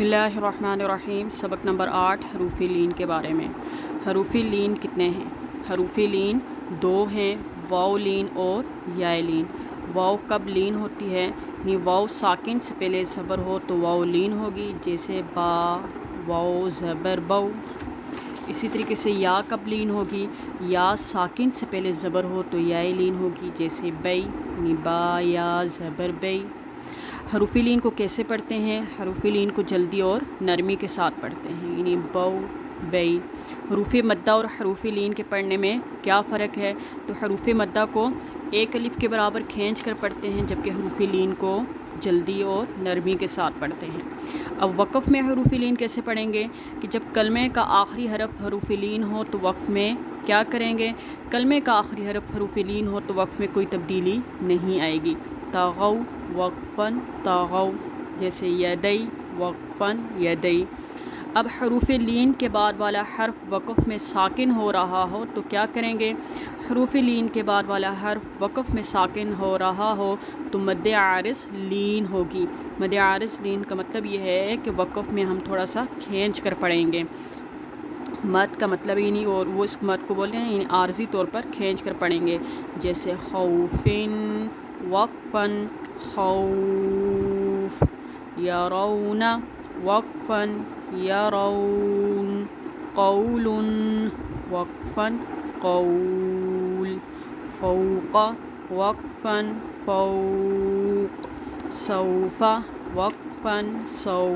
बिस्मिल्लाहिर्रहमानिर्रहीम। सबक नंबर 8 हरूफ लीन के बारे में। हरूफ लीन कितने हैं? हरूफ लीन 2 हैं, वाव लीन और या लीन। वाव कब लीन होती है? यानी वाव साकिन से पहले ज़बर हो तो वाव लीन होगी, जैसे बा, वाव ज़बर बऊ। इसी तरीके से या कब लीन होगी? या साकिन से पहले ज़बर हो तो या लीन होगी, जैसे बई, यानी बा या ज़बर बई। हरूफ लीन को कैसे पढ़ते हैं? हरूफ लीन को जल्दी और नरमी के साथ पढ़ते हैं, यानी बऊ बई। हरूफ मद्दा और हरूफ लीन के पढ़ने में क्या फ़र्क है? तो हरूफ मद्दा को एक अलिफ के बराबर खींच कर पढ़ते हैं, जबकि हरूफ लीन को जल्दी और नरमी के साथ पढ़ते हैं। अब वक़फ़ में हरूफ लीन कैसे पढ़ेंगे? कि जब कलमे का आखिरी हरफ हरूफ लीन हो तो वक़फ़ में क्या करेंगे? कलमे का आखिरी हरफ हरूफ लीन हो तो वक़फ़ में कोई तब्दीली नहीं आएगी। तागौ वक़फ़न तागौ, जैसे यदई वक़फ़न यदई। अब हरूफ लीन के बाद वाला हर्फ वक़फ़ में साकिन हो रहा हो तो क्या करेंगे? हरूफ लीन के बाद वाला हर्फ वक़फ़ में साकिन हो रहा हो तो मद्दे आरिज़ लीन होगी। मद्दे आरिज़ लीन का मतलब ये है कि वक़फ़ में हम थोड़ा सा खींच कर पढ़ेंगे। मद का मतलब ही नहीं, और वो इस मद को बोलते हैं आर्जी तौर पर खींच कर पढ़ेंगे, जैसे खौफिन वक़फ़न खौफ, यरौना वक़फ़न यरौन, क़ौलुन वक़फ़न क़ौल, फ़ौक़ वक़फ़न फ़ौक़, सौफ़ वक़फ़न सौफ़।